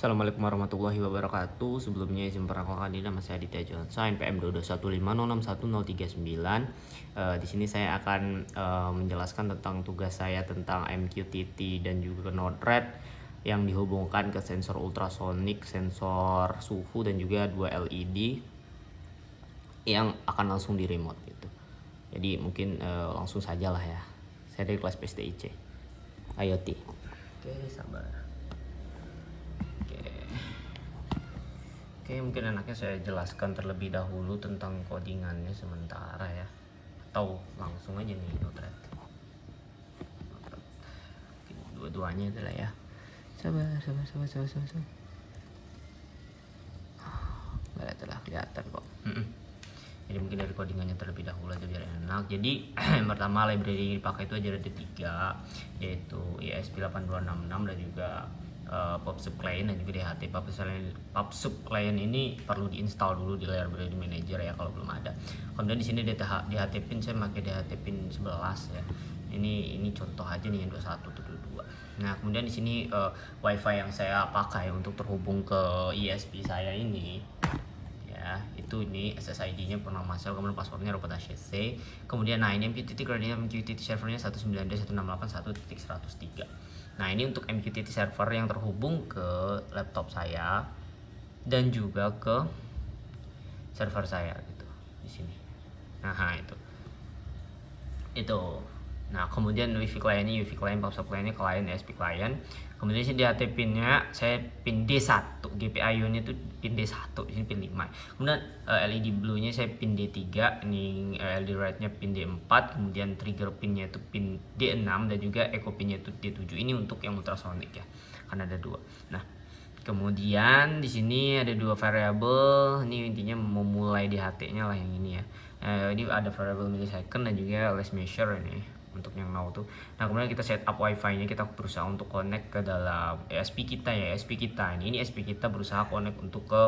Assalamualaikum warahmatullahi wabarakatuh. Sebelumnya izin perkenalkan diri, nama saya Aditya Johnson, NPM 221506139. Di sini saya akan menjelaskan tentang tugas saya tentang MQTT dan juga Node-RED yang dihubungkan ke sensor ultrasonik, sensor suhu dan juga 2 LED yang akan langsung di remote gitu. Jadi mungkin langsung saja lah ya. Saya dari kelas PSDIC IoT. Oke, sabar. Oke, mungkin enaknya saya jelaskan terlebih dahulu tentang codingannya sementara ya, atau langsung aja nih Node-RED. Dua-duanya adalah ya. Sabar. Nggak telah kelihatan kok. Jadi mungkin dari codingannya terlebih dahulu aja biar enak. Jadi yang pertama library yang dipakai itu aja ada 3, yaitu ESP8266 dan juga PubSub client dan juga DHT. PubSub client ini perlu diinstal dulu di library manager ya kalau belum ada. Kemudian di sini DHT pin saya pakai DHT pin 11 ya. Ini contoh aja nih yang 21 atau 22. Nah, kemudian di sini WiFi yang saya pakai untuk terhubung ke ESP saya ini ya, itu ini SSID-nya pernah masuk, kemudian passwordnya robot HCC. Kemudian nah ini MQTT servernya 19.168.1.103. Nah, ini untuk MQTT server yang terhubung ke laptop saya dan juga ke server saya gitu di sini. Nah, itu. Nah, kemudian WiFi client-nya UWI client, PubSub client-nya client, ESP client. Kemudian di DHT pin-nya saya pin D1, GPIO-nya itu pin D1, di sini pin 5. Kemudian LED blue-nya saya pin D3, ini LED red-nya pin D4, kemudian trigger pin-nya itu pin D6 dan juga echo pin-nya itu D7. Ini untuk yang ultrasonic ya. Karena ada 2. Nah, kemudian di sini ada 2 variabel. Ini intinya memulai DHT-nya lah yang ini ya. Ini ada variable millisecond dan juga last measure ini untuk yang now tuh. Nah, kemudian kita setup wifi-nya, kita berusaha untuk connect ke dalam ESP kita ya. ESP kita ini ESP kita berusaha connect untuk ke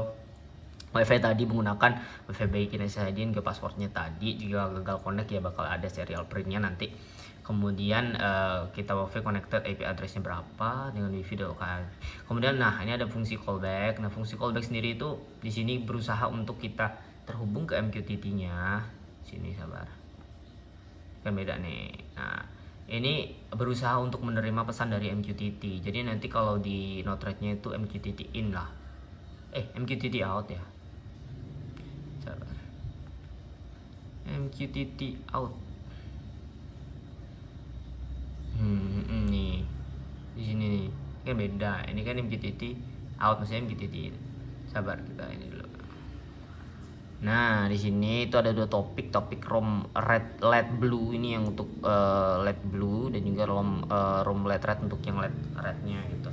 wifi tadi menggunakan wifi by Kinesis ke passwordnya tadi. Juga gagal connect ya bakal ada serial print-nya nanti. Kemudian kita wifi connected, IP address-nya berapa dengan wifi lokal. Kemudian nah ini ada fungsi callback. Nah, fungsi callback sendiri itu di sini berusaha untuk kita terhubung ke MQTT-nya. Sini sabar. Kan beda nih. Nah, ini berusaha untuk menerima pesan dari MQTT. Jadi nanti kalau di Node-RED-nya itu MQTT in lah. MQTT out ya. Sabar. MQTT out. Nih. Di sini nih. Kan beda. Ini kan MQTT out, maksudnya MQTT in. Sabar, kita ini dulu. Nah, di sini itu ada 2 topik ROM red, LED blue ini yang untuk LED blue dan juga ROM LED red untuk yang LED rednya gitu.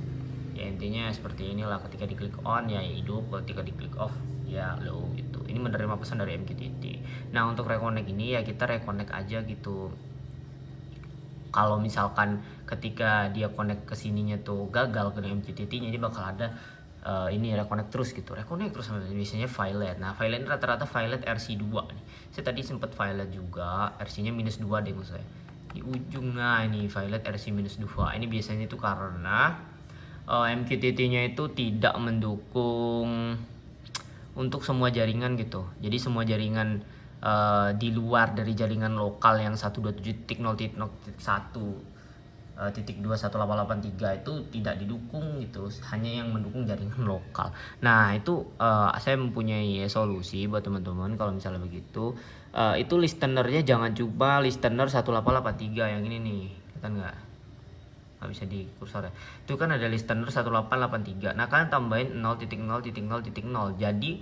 Ya intinya seperti inilah, ketika diklik on ya hidup, ketika diklik off ya low gitu. Ini menerima pesan dari MQTT. Nah, untuk reconnect ini ya kita reconnect aja gitu. Kalau misalkan ketika dia connect ke sininya tuh gagal ke MQTT-nya, dia bakal ada ini reconnect terus gitu, reconnect terus biasanya violet. Nah, violet rata-rata violet RC2 nih. Saya tadi sempat violet juga, RC-nya -2 deh maksud saya. Di ujung nah ini violet RC -2. Ini biasanya itu karena MQTT-nya itu tidak mendukung untuk semua jaringan gitu. Jadi semua jaringan di luar dari jaringan lokal yang 127.0.1.21883 itu tidak didukung gitu, hanya yang mendukung jaringan lokal. Nah, itu saya mempunyai solusi buat teman-teman kalau misalnya begitu. Itu listenernya jangan coba listener 1883 yang ini nih, kan nggak bisa di kursor ya. Itu kan ada listener 1883. Nah, kalian tambahin 0.0.0.0. Jadi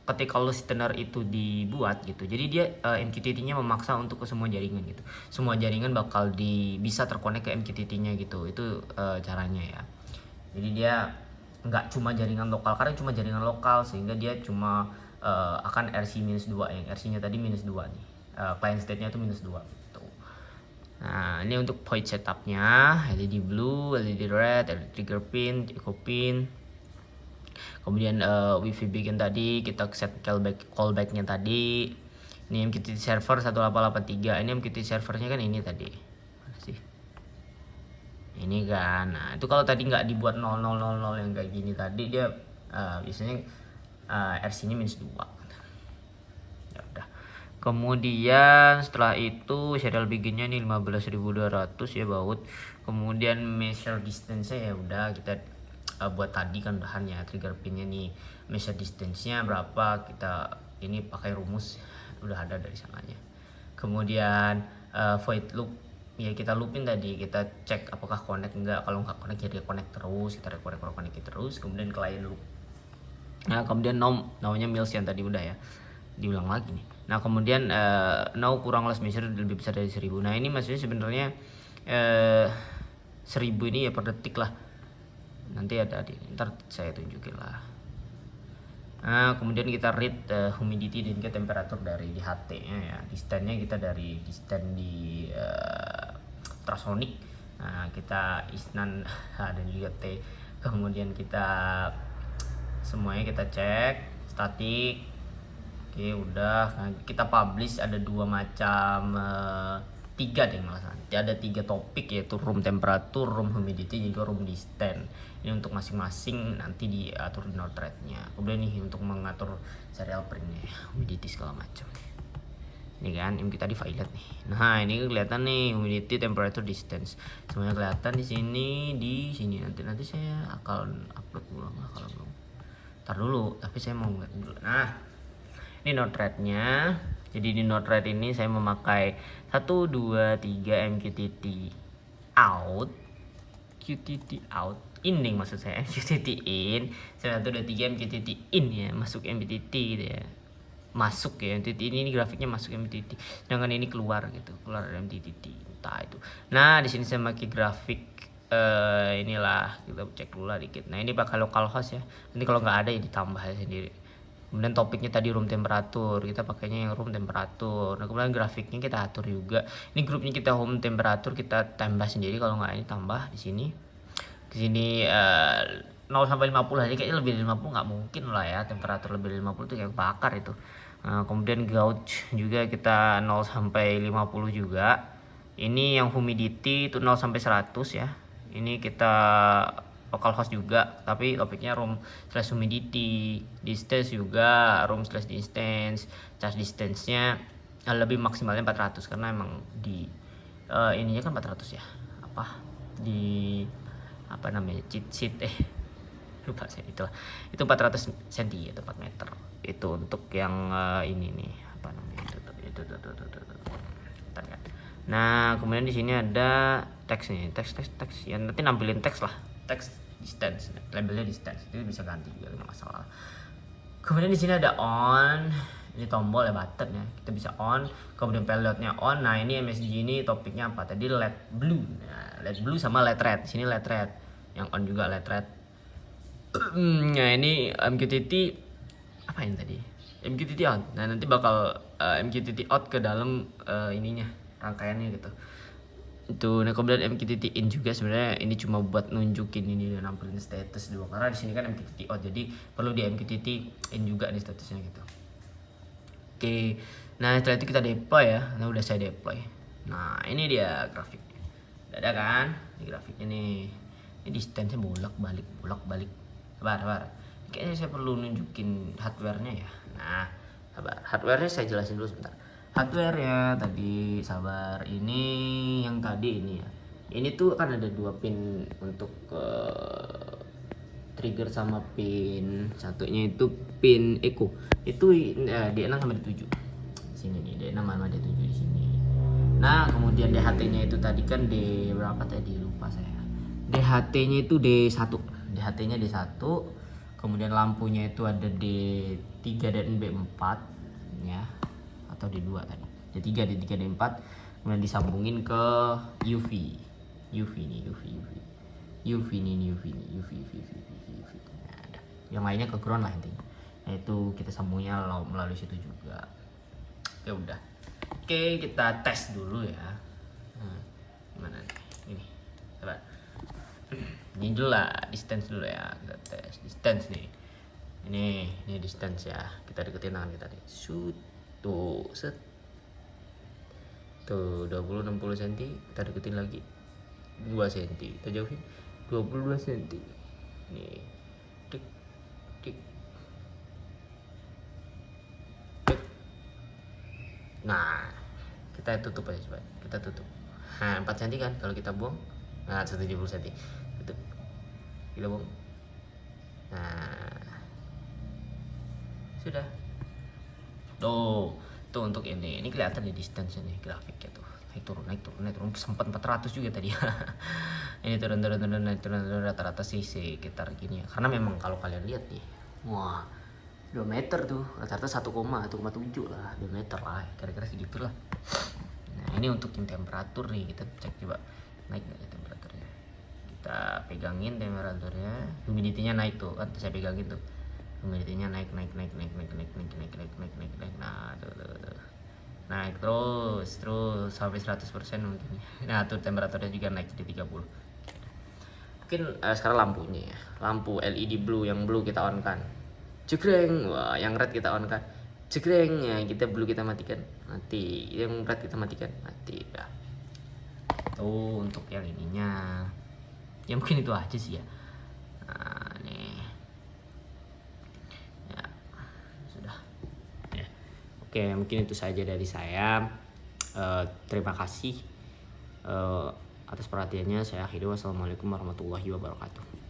ketika listener itu dibuat gitu, jadi dia MQTT-nya memaksa untuk ke semua jaringan gitu. Semua jaringan bakal bisa terkonek ke MQTT-nya gitu. Itu caranya ya. Jadi dia nggak cuma jaringan lokal, karena cuma jaringan lokal sehingga dia cuma akan RC -2 yang RC-nya tadi -2 nih. Client state-nya itu -2 gitu. Nah, ini untuk point setup-nya, LED blue, LED red, LED trigger pin, echo pin. Kemudian wifi begin tadi kita set callback-nya tadi. Ini MQTT server 1883. Ini MQTT servernya kan ini tadi. Mana sih? Ini kan, nah itu kalau tadi nggak dibuat 0000 yang kayak gini tadi, dia biasanya RC-nya -2. Ya udah. Kemudian setelah itu serial biginnya nih 15.200 ya baut. Kemudian measure distance-nya ya udah kita buat tadi kan udahan ya, trigger pinnya nih measure distance-nya berapa, kita ini pakai rumus udah ada dari sananya. Kemudian void loop ya, kita loopin tadi, kita cek apakah connect enggak, kalau nggak connect jadi connect terus, kita connect terus. Kemudian client loop, nah kemudian now-nya Mills yang tadi udah ya, diulang lagi nih. Nah kemudian now kurang last measure lebih besar dari 1000. Nah ini maksudnya sebenarnya 1000 ini ya per detik lah, nanti ada ntar saya tunjukin lah. Nah kemudian kita read humidity dan juga temperatur dari di HT nya ya, di stand-nya kita dari di stand di ultrasonic. Nah kita isnan dan juga T. Kemudian kita semuanya kita cek statik. Oke udah, nah, kita publish ada 2 macam 3 deh malah. Ada 3 topik, yaitu room temperature, room humidity, juga room distance. Ini untuk masing-masing nanti diatur di node thread-nya. Kemudian nih untuk mengatur serial print-nya, humidity segala macam. Ini kan kita di violet nih. Nah ini kelihatan nih humidity, temperature, distance, semuanya kelihatan di sini. Nanti saya akan upload ulang lah kalau belum. Ntar dulu, tapi saya mau ngeliat dulu. Nah ini node thread-nya. Jadi di node thread ini saya memakai 1, 2, 3 MQTT out, QTT out, in nih maksud saya, MQTT in, 1, 2, 3 MQTT in ya, masuk MQTT gitu ya, masuk ya MQTT ini grafiknya masuk MQTT, sedangkan ini keluar gitu, keluar dari MQTT, entah itu. Nah di sini saya pakai grafik inilah, kita cek dulu lah dikit. Nah ini bakal localhost ya, nanti kalau nggak ada ya ditambah sendiri. Kemudian topiknya tadi room temperatur, kita pakainya yang room temperatur. Nah kemudian grafiknya kita atur juga. Ini grupnya kita home temperatur, kita tambah sendiri, kalau nggak ini tambah di sini. Di sini 0 sampai 50 aja, kayaknya lebih dari 50 nggak mungkin lah ya, temperatur lebih dari 50 itu kayak bakar itu. Nah, kemudian gauge juga kita 0 sampai 50 juga. Ini yang humidity itu 0 sampai 100 ya. Ini kita localhost juga, tapi topiknya room/humidity, distance juga room/distance, charge distance-nya lebih maksimalnya 400 karena emang di ininya kan 400 ya, apa di apa namanya cheat sheet lupa saya, itu 400 cm atau 4 meter itu untuk yang ini nih apa namanya itu. Bentar kan. Nah kemudian di sini ada teks nih, teks yang nanti nampilin teks lah, teks distance, labelnya distance, itu bisa ganti juga nggak masalah. Kemudian di sini ada on, ini tombol ya, button ya, kita bisa on. Kemudian pelotnya on. Nah ini MSG ini topiknya apa tadi, LED blue. Nah, LED blue sama LED red, sini LED red, yang on juga LED red. Nah ini MQTT apa ini tadi, MQTT on. Nah nanti bakal MQTT out ke dalam ininya, rangkaiannya gitu itu. Nah kemudian MQTT in juga, sebenarnya ini cuma buat nunjukin ini dan nampilin status dulu, karena di sini kan MQTT out, jadi perlu di MQTT in juga nih statusnya gitu. Oke, nah setelah itu kita deploy ya. Nah udah saya deploy. Nah ini dia grafiknya, udah ada kan ini grafiknya nih. Ini distance-nya bolak balik. Sabar, kayaknya saya perlu nunjukin hardware-nya ya. Nah sabar, hardware-nya saya jelasin dulu sebentar. Hardware ya tadi, sabar, ini yang tadi ini ya, ini tuh kan ada 2 pin untuk trigger sama pin satunya itu pin echo, itu D6 sama D7 sini nih, D6 sama D7 di sini. Nah kemudian DHT-nya itu tadi kan D berapa tadi, lupa saya. DHT-nya itu D1, DHT-nya D1. Kemudian lampunya itu ada D3 dan B4 ya, atau D2 tadi, D3, D4. Kemudian disambungin ke UV nih, UV. Nah, ada. Yang lainnya ke ground lah intinya. Nah itu kita sambungnya melalui situ juga. Oke udah. Oke kita tes dulu ya. Nah, gimana nih? Ini, coba. Ini dulu lah, distance dulu ya. Kita tes distance nih. Ini distance ya. Kita deketin tangan kita nih. Shoot. Tuh, set. Tuh 20-60 cm, kita deketin lagi. cm. Kita jauhin 22 cm. Nih. Tik tik. Tik. Nah, kita tutup aja coba. Kita tutup. Nah, 4 cm kan kalau kita buang. Nah, 170 cm. Tutup. Kita buang. Nah. Sudah. Tuh untuk ini kelihatan di distance nih grafiknya tuh. Naik turun sempat 400 juga tadi. Ini turun rata-rata sih sekitar gini ya. Karena memang kalau kalian lihat nih, wah 2 meter tuh rata-rata 1,7 lah, 2 meter lah kira-kira segitu lah. Nah ini untuk yang temperatur nih, kita cek coba naik nggak ya temperaturnya. Kita pegangin temperaturnya, humidity-nya naik tuh kan, saya pegangin tuh, humidity-nya naik. Nah tuh. Naik terus sampai 100% mungkin. Nah tuh temperaturnya juga naik jadi 30. Mungkin sekarang lampunya ya, lampu LED blue, yang blue kita on kan, cekreng. Wah yang red kita on kan, cekreng. Ya kita blue kita matikan, mati. Yang red kita matikan, mati. Nah, tuh untuk yang ininya ya mungkin itu aja sih ya. Nah nih ya sudah ya. Oke mungkin itu saja dari saya. Terima kasih atas perhatiannya. Saya akhiri. Wassalamualaikum warahmatullahi wabarakatuh.